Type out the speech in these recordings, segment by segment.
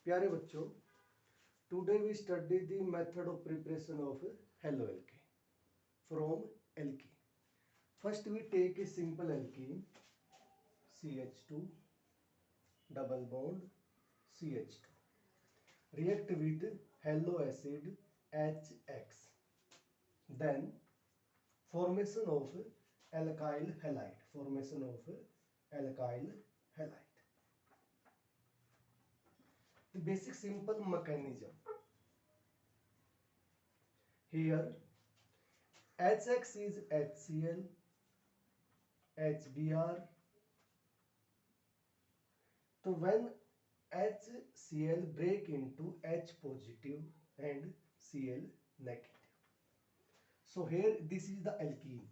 प्यारे बच्चों, today we study the method of preparation of haloalkane from alkene. First we take a simple alkene CH2 double bond CH2 react with halo acid HX. Then formation of alkyl halide. Formation of alkyl halide. The basic simple mechanism. Here HX is HCl, HBr. So when HCl break into H positive and Cl negative. So here this is the alkene.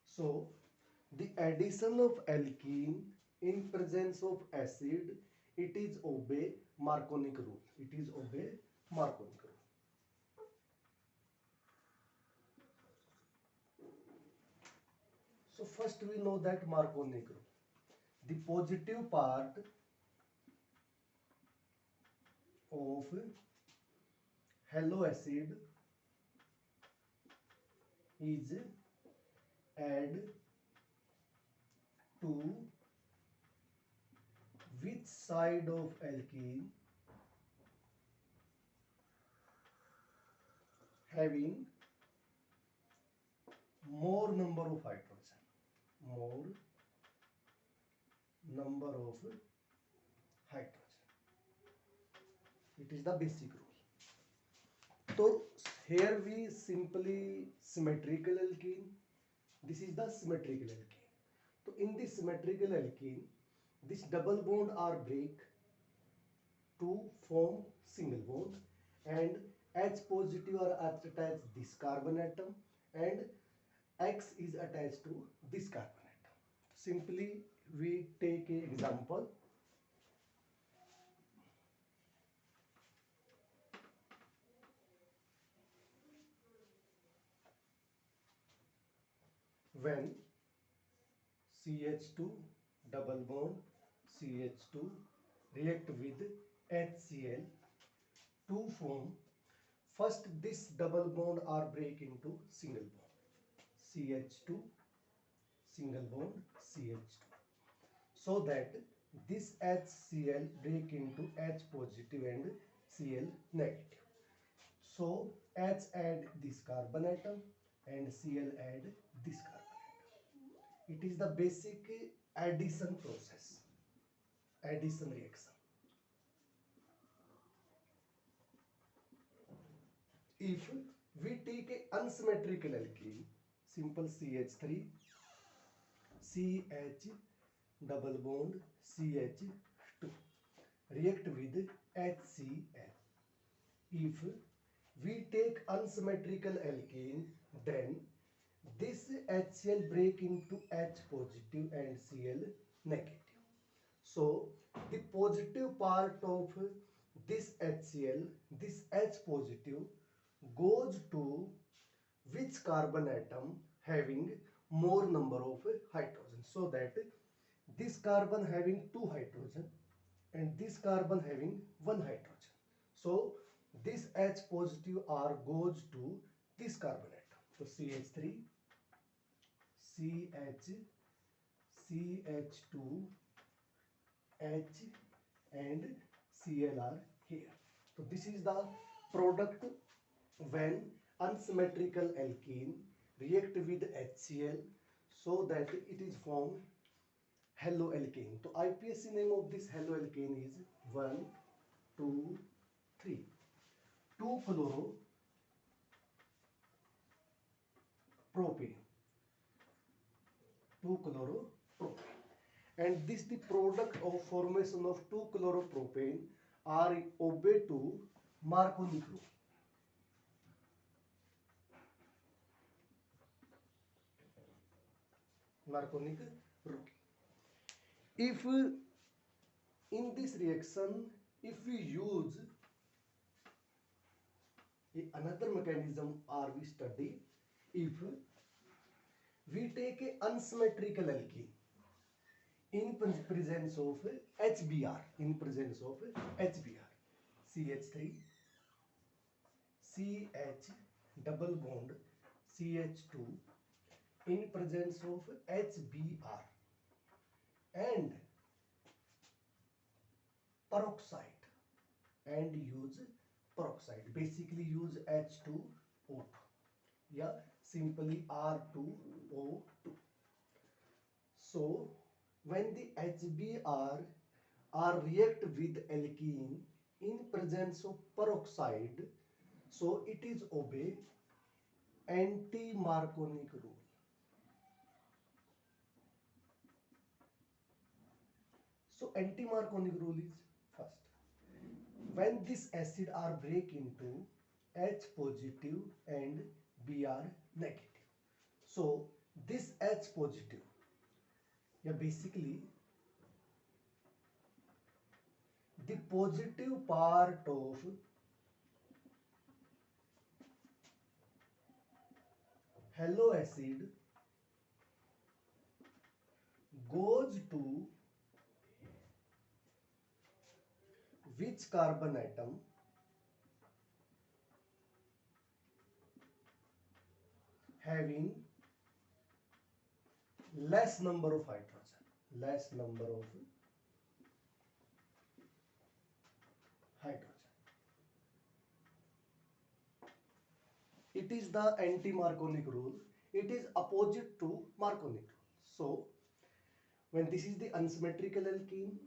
So the addition of alkene in presence of acid, it is obey Marconic rule. It is obey Marconic rule. So first we know that Marconic rule. The positive part of halo acid is add to which side of alkene having more number of hydrogen. More number of hydrogen. It is the basic rule. So here we simply symmetrical alkene. This is the symmetrical alkene. So in this symmetrical alkene, this double bond are break to form single bond, and H positive are attached this carbon atom, and X is attached to this carbon atom. Simply we take an example. When CH2 double bond CH2 react with HCl to form, first this double bond are break into single bond CH2 single bond CH2, so that this HCl break into H positive and Cl negative. So H add this carbon atom and Cl add this carbon atom. It is the basic addition process, addition reaction. If we take a unsymmetrical alkene, simple CH3, CH double bond CH2 react with HCl. If we take unsymmetrical alkene, then this HCl break into H positive and Cl negative. So the positive part of this HCl, this H positive, goes to which carbon atom having more number of hydrogen, so that this carbon having 2 hydrogen and this carbon having 1 hydrogen. So this H positive R goes to this carbon atom. So CH3, CH, CH2, H and Cl are here. So this is the product when unsymmetrical alkene react with HCl, so that it is formed haloalkane. So IPSC name of this haloalkane is 1, 2, 3. 2-fluoropropane. Propane. 2-chloropropane. And this the product of formation of 2-chloropropane are obey to Marconic rule. Marconic rule. If in this reaction, if we use another mechanism or we study, if we take a unsymmetrical alkene, in presence of HBr, in presence of HBr, CH3, CH double bond CH2 in presence of HBr and peroxide, and use peroxide, basically use H2O2, yeah, simply R2O2. So when the HBr are react with alkene in presence of peroxide, so it is obey anti-Marconic rule. So anti-Marconic rule is first, when this acid are break into H positive and Br negative. So this H positive, yeah, basically the positive part of halo acid goes to which carbon atom having less number of hydrogen, less number of hydrogen. It is the anti-Marconic rule. It is opposite to Marconic rule. So when this is the unsymmetrical alkene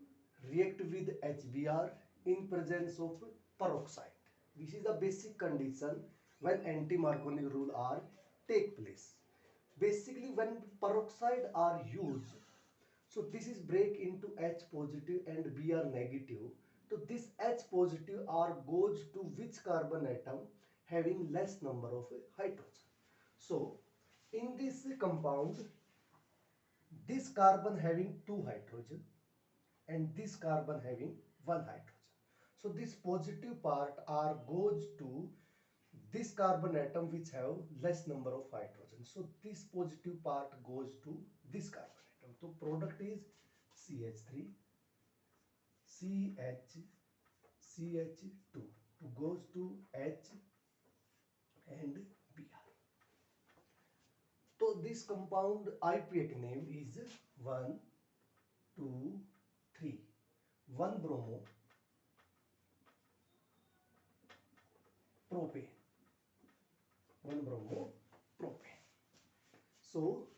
react with HBr in presence of peroxide. This is the basic condition when anti-Marconic rule are take place. Basically when peroxide are used, so this is break into H positive and Br negative. So this H positive R goes to which carbon atom having less number of hydrogen. So in this compound, this carbon having 2 hydrogen and this carbon having 1 hydrogen. So this positive part R goes to this carbon atom which have less number of hydrogen. So this positive part goes to this carbon atom. So product is CH3, CH, CH2 goes to H and Br. So this compound IUPAC name is 1, 2, 3. 1 bromo propane. 1 bromo propane. So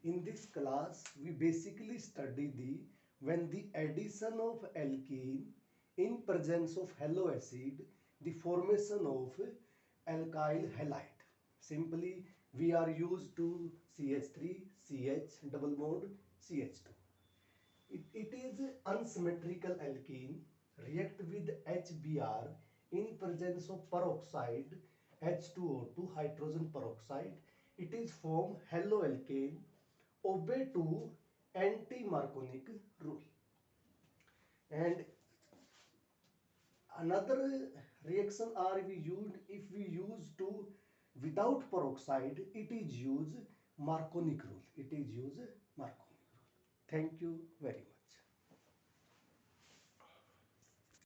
in this class we basically study the when the addition of alkene in presence of halo acid, the formation of alkyl halide. Simply we are used to CH3, CH double bond CH2. It is unsymmetrical alkene react with HBr in presence of peroxide H2O2 hydrogen peroxide. It is form haloalkane obey to anti-Marconic rule. And another reaction are we used if we use to without peroxide, it is used Marconic rule. It is used Marconic rule. Thank you very much.